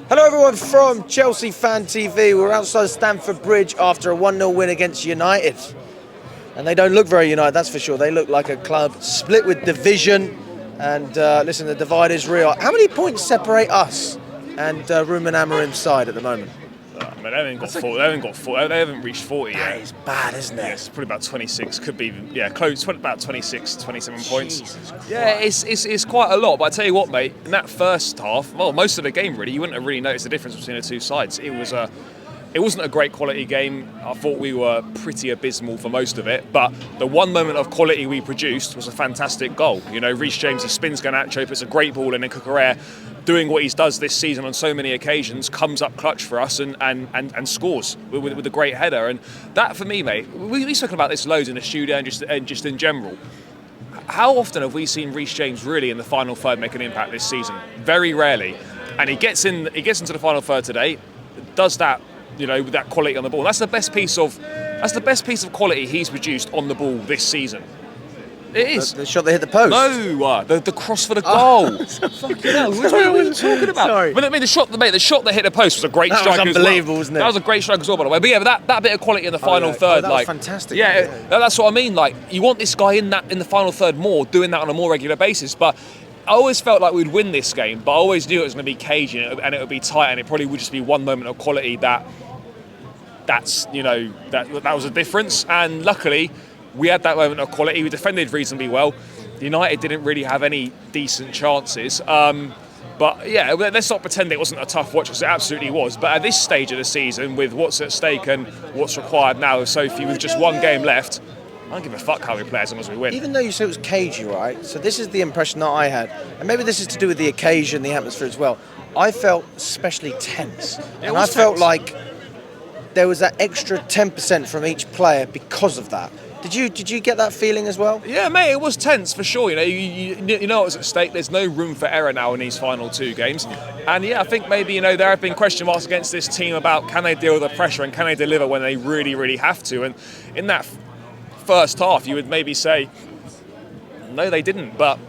Hello everyone from Chelsea Fan TV. We're outside Stamford Bridge after a 1-0 win against United. And they don't look very united, that's for sure. They look like a club split with division. And listen, the divide is real. How many points separate us and Ruben Amorim's side at the moment? I mean, they haven't got 40. They haven't reached 40 yet. That is bad, isn't it? Yeah, it's probably about 26. Could be, close. About 26, 27 points. Jesus Yeah, it's quite a lot. But I tell you what, mate. In that first half, well, most of the game really, you wouldn't have really noticed the difference between the two sides. It wasn't a great quality game. I thought we were pretty abysmal for most of it. But the one moment of quality we produced was a fantastic goal. You know, Reece James, he spins Garnacho, puts a great ball in, and Cucurella, doing what he does this season on so many occasions, comes up clutch for us and scores with a great header. And that, for me, mate, we've spoken about this loads in the studio and just in general. How often have we seen Reece James really in the final third make an impact this season? Very rarely. And he gets into the final third today, does that, you know, with that quality on the ball. That's the best piece of quality he's produced on the ball this season. It is. The shot that hit the post? No, the cross for the goal. Fucking hell, what are you talking about? Sorry. But I mean, the shot that hit the post was a great strike as well. That was unbelievable, wasn't it? That was a great strike as well, by the way. But yeah, that bit of quality in the final third, that was fantastic. Yeah, that's what I mean. Like, you want this guy in the final third more, doing that on a more regular basis. But I always felt like we'd win this game, but I always knew it was going to be cagey and it would be tight, and it probably would just be one moment of quality that was a difference. And luckily, we had that moment of quality. We defended reasonably well. United didn't really have any decent chances. But yeah, let's not pretend it wasn't a tough watch, because it absolutely was. But at this stage of the season, with what's at stake and what's required now of Sophie, with just one game left, I don't give a fuck how we play as long as we win. Even though you said it was cagey, right? So this is the impression that I had. And maybe this is to do with the occasion, the atmosphere as well. I felt especially tense. And I felt like there was that extra 10% from each player because of that. Did you get that feeling as well? Yeah, mate, it was tense for sure. You know, you know what's at stake. There's no room for error now in these final two games. And yeah, I think maybe, there have been question marks against this team about can they deal with the pressure and can they deliver when they really, really have to. And in that first half, you would maybe say, no, they didn't. But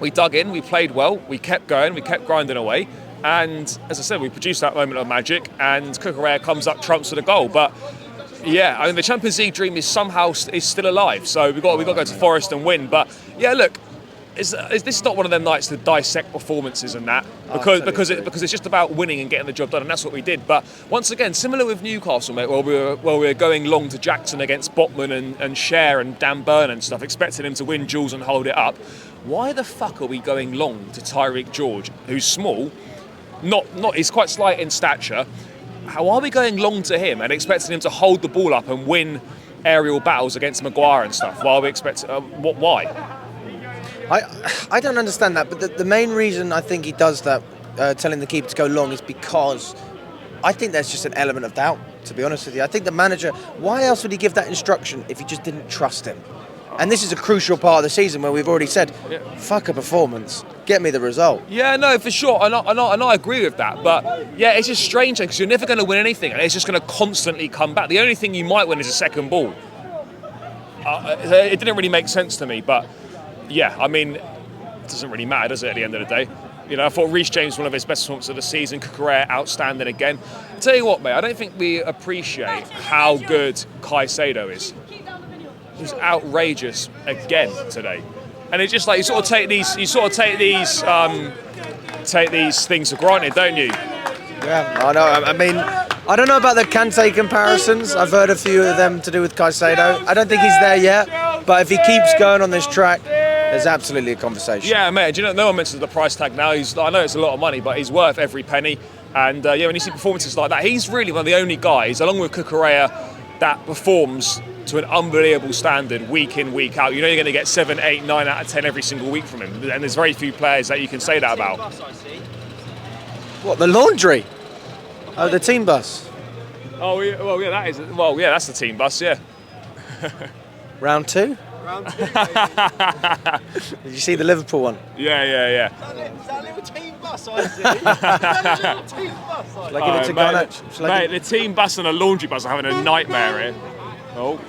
we dug in, we played well, we kept going, we kept grinding away. And as I said, we produced that moment of magic, and Cucurella comes up, trumps with a goal. But yeah, I mean, the Champions League dream is still alive. So we've got to go to Forest and win. But yeah, look, is this not one of them nights to dissect performances and that? Because it's just about winning and getting the job done, and that's what we did. But once again, similar with Newcastle, mate, where we were going long to Jackson against Botman and Cher and Dan Burn and stuff, expecting him to win duels and hold it up. Why the fuck are we going long to Tyreek George, who's small? He's quite slight in stature. How are we going long to him and expecting him to hold the ball up and win aerial battles against Maguire and stuff? Why are we expecting? Why? I don't understand that, but the main reason I think he does that, telling the keeper to go long, is because I think there's just an element of doubt, to be honest with you. I think the manager, why else would he give that instruction if he just didn't trust him? And this is a crucial part of the season where we've already said, fuck a performance, get me the result. Yeah, no, for sure, and I agree with that. But yeah, it's just strange because you're never going to win anything, and it's just going to constantly come back. The only thing you might win is a second ball. It didn't really make sense to me, but yeah, I mean, it doesn't really matter, does it, at the end of the day? You know, I thought Reece James was one of his best performances of the season. Cucurella, outstanding again. I tell you what, mate, I don't think we appreciate how good Caicedo is. He was outrageous again today, and it's just like you sort of take these things for granted, don't you? Yeah, I know. I mean, I don't know about the Kante comparisons. I've heard a few of them to do with Caicedo. I don't think he's there yet, but if he keeps going on this track, there's absolutely a conversation. Yeah, mate. Do you know, no one mentions the price tag now. I know it's a lot of money, but he's worth every penny. And when you see performances like that, he's really one of the only guys, along with Cucurella, that performs to an unbelievable standard week in, week out. You know you're going to get 7, 8, 9 out of 10 every single week from him. And there's very few players that you can say that about. What, the laundry? Oh, the team bus. Oh, yeah, well, yeah, that's the team bus, yeah. Round two? Round two. Did you see the Liverpool one? Yeah. Is that a little team bus I see? Is that a little team bus I see? Shall I give it to Garnacho? Mate, the team bus and a laundry bus are having a nightmare here. Oh.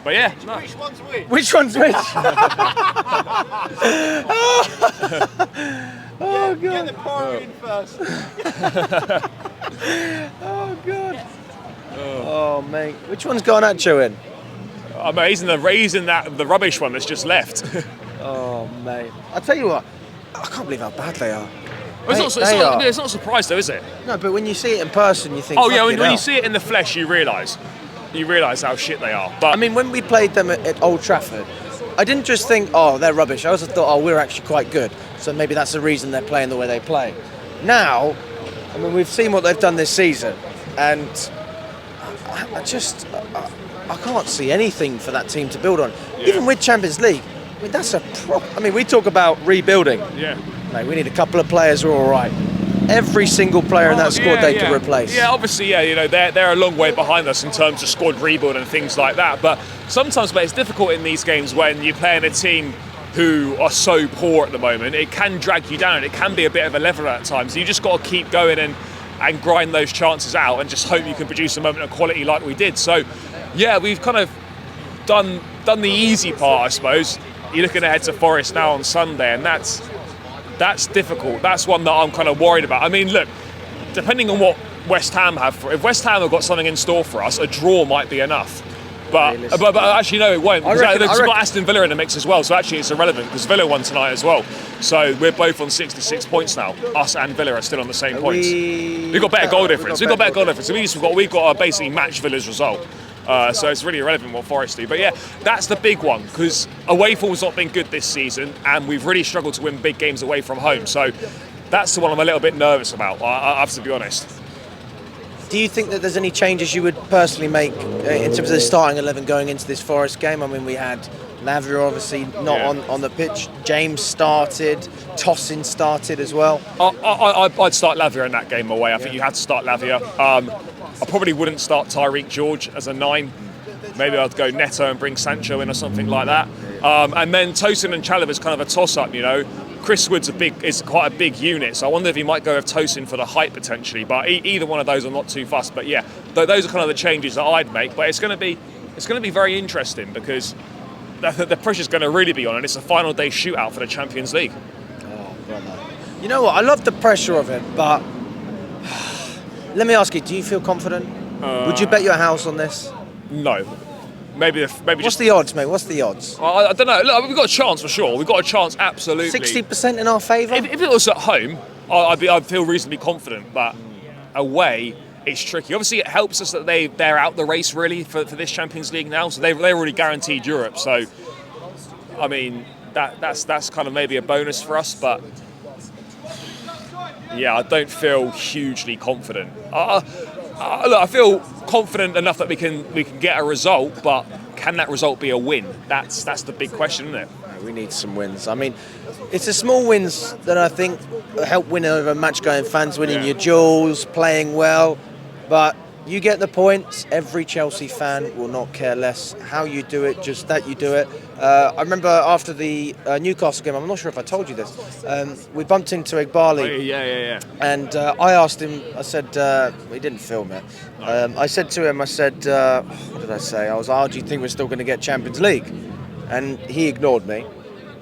But yeah. No. Which one's which? Which one's which? Oh Get the god. pyro in first. Oh god. Oh mate, which one's got Nacho in? Amazing, the rubbish one that's just left. Oh mate, I tell you what, I can't believe how bad they are. It's not a surprise though, is it? No, but when you see it in person, you think. Oh yeah, when hell. you see it in the flesh, you realise how shit they are. But I mean, when we played them at Old Trafford, I didn't just think, oh, they're rubbish. I also thought, oh, we're actually quite good. So maybe that's the reason they're playing the way they play. Now, I mean, we've seen what they've done this season, and I can't see anything for that team to build on. Yeah. Even with Champions League, I mean, that's I mean, we talk about rebuilding. yeah. Mate, we need a couple of players who are all right. Every single player in that squad they could replace. Yeah, obviously, yeah, you know, they're a long way behind us in terms of squad rebuild and things like that. But sometimes, mate, it's difficult in these games when you're playing a team who are so poor at the moment. It can drag you down. It can be a bit of a leveler at times. You just got to keep going and grind those chances out and just hope you can produce a moment of quality like we did. So, yeah, we've kind of done the easy part, I suppose. You're looking ahead to Forest now on Sunday, and that's difficult. That's one that I'm kind of worried about. I mean, look, depending on what West Ham have, if West Ham have got something in store for us, a draw might be enough. But actually, no, it won't. Because they've got Aston Villa in the mix as well, so actually it's irrelevant because Villa won tonight as well. So we're both on 66 points now. Us and Villa are still on the same points. We've got better goal difference. We've got better goal difference. We've got to basically match Villa's result. So it's really irrelevant what Forest do. But yeah, that's the big one because away form's not been good this season and we've really struggled to win big games away from home. So that's the one I'm a little bit nervous about, I have to be honest. Do you think that there's any changes you would personally make in terms of the starting 11 going into this Forest game? I mean, we had Lavia obviously not on the pitch. James started. Tosin started as well. I'd start Lavia in that game away. I think you had to start Lavia. I probably wouldn't start Tyreek George as a 9. Maybe I'd go Neto and bring Sancho in or something like that. And then Tosin and Chalobah's kind of a toss-up, you know. Chris Wood's is quite a big unit, so I wonder if he might go with Tosin for the height potentially. But either one of those I'm not too fussed. But yeah, those are kind of the changes that I'd make. But it's going to be very interesting because the pressure's going to really be on, and it's a final day shootout for the Champions League. Oh, brother. You know what? I love the pressure of it, but let me ask you: do you feel confident? Would you bet your house on this? No. Maybe What's the odds, mate? What's the odds? I don't know. Look, we've got a chance for sure. We've got a chance, absolutely. 60% in our favour? If it was at home, I'd feel reasonably confident. But away, it's tricky. Obviously, it helps us that they're out the race really for this Champions League now. So they're already guaranteed Europe. So, I mean, that's kind of maybe a bonus for us. But yeah, I don't feel hugely confident. Look, I feel confident enough that we can get a result, but can that result be a win? That's the big question, isn't it? We need some wins. I mean, it's the small wins that I think help win over match-going fans, winning your duels, playing well. But you get the points. Every Chelsea fan will not care less how you do it, just that you do it. I remember after the Newcastle game, I'm not sure if I told you this, we bumped into Igbali. Oh, yeah. And I asked him, I said, he didn't film it. I said to him, what did I say? I was like, do you think we're still going to get Champions League? And he ignored me.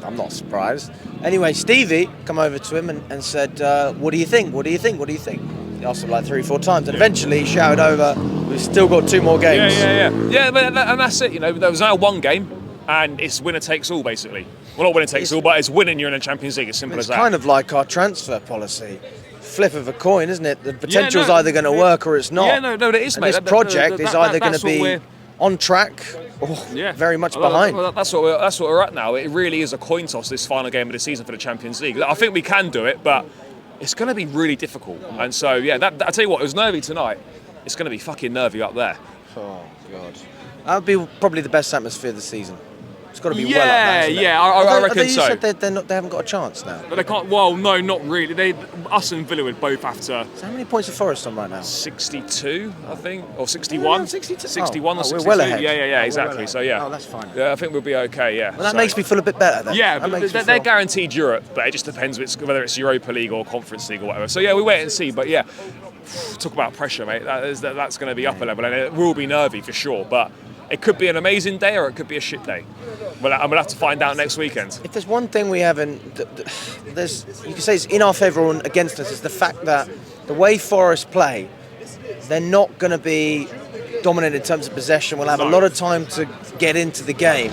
I'm not surprised. Anyway, Stevie come over to him and said, what do you think? What do you think? What do you think? He asked him like 3 or 4 times, and eventually he shouted over, we've still got 2 more games. Yeah, but and that's it, you know, there was now 1 game, and it's winner takes all, basically. Well, not winner takes all, but it's winning you're in the Champions League, as simple as that. It's kind of like our transfer policy. Flip of a coin, isn't it? The potential's either going to work or it's not. Yeah, no, it is, and mate. This project is either going to be on track or very much behind. That's what we're at now. It really is a coin toss, this final game of the season for the Champions League. I think we can do it, but it's going to be really difficult. And so, yeah, I tell you what, it was nervy tonight. It's going to be fucking nervy up there. Oh, God. That would be probably the best atmosphere of the season. It's got to be well up there, isn't it? I reckon so. You said they haven't got a chance now. But they can't. Well, no, not really. Us and Villa would both have to. So how many points are Forest on right now? 62, I think, or 61. 62. 61 or 62. We're well ahead. Yeah, exactly. So yeah. Oh, that's fine. Yeah, I think we'll be okay. Yeah. Well, that makes me feel a bit better then. Yeah, but they're guaranteed Europe, but it just depends whether it's Europa League or Conference League or whatever. So yeah, we wait and see. But yeah, talk about pressure, mate. That's going to be upper level, and it will be nervy for sure. But It could be an amazing day or it could be a shit day. Well, I'm going to have to find out next weekend. If there's one thing we haven't, there's, you can say it's in our favour or against us, is the fact that the way Forest play, they're not going to be dominant in terms of possession. We'll have a lot of time to get into the game.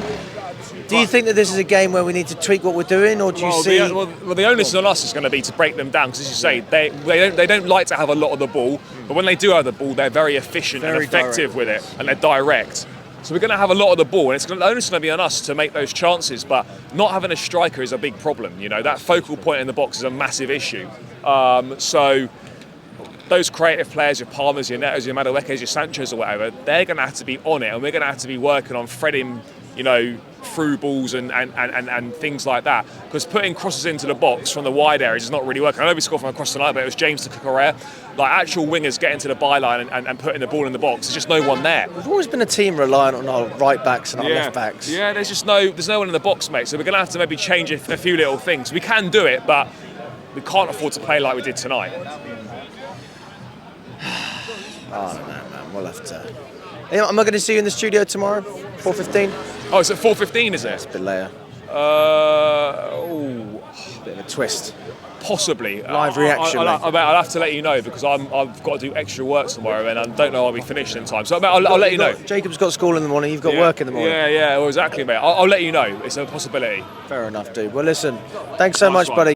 Do you think that this is a game where we need to tweak what we're doing, or do you see? The onus on us is going to be to break them down, because as you say, they don't like to have a lot of the ball, but when they do have the ball, they're very efficient and effective with it, and they're direct. So we're going to have a lot of the ball, and the onus is going to be on us to make those chances. But not having a striker is a big problem. You know, that focal point in the box is a massive issue. So those creative players, your Palmers, your Netos, your Maduekes, your Sanchos, or whatever, they're going to have to be on it, and we're going to have to be working on threading, you know, through balls and things like that. Because putting crosses into the box from the wide areas is not really working. I know we scored from across tonight, but it was James to Correa. Like actual wingers getting to the byline and putting the ball in the box, there's just no one there. We've always been a team reliant on our right backs and our left backs. Yeah, there's no one in the box, mate. So we're going to have to maybe change a few little things. We can do it, but we can't afford to play like we did tonight. Oh man, we'll have to. Am I going to see you in the studio tomorrow, 4:15? Oh, it's at 4:15, is it? It's a bit later. Bit of a twist. Possibly. Live reaction. I'll have to let you know, because I've got to do extra work tomorrow, and I don't know I'll be finished in time. So I'll let you know. Jacob's got school in the morning. You've got work in the morning. Yeah. Well, exactly, mate. I'll let you know. It's a possibility. Fair enough, dude. Well, listen. Thanks so much, buddy.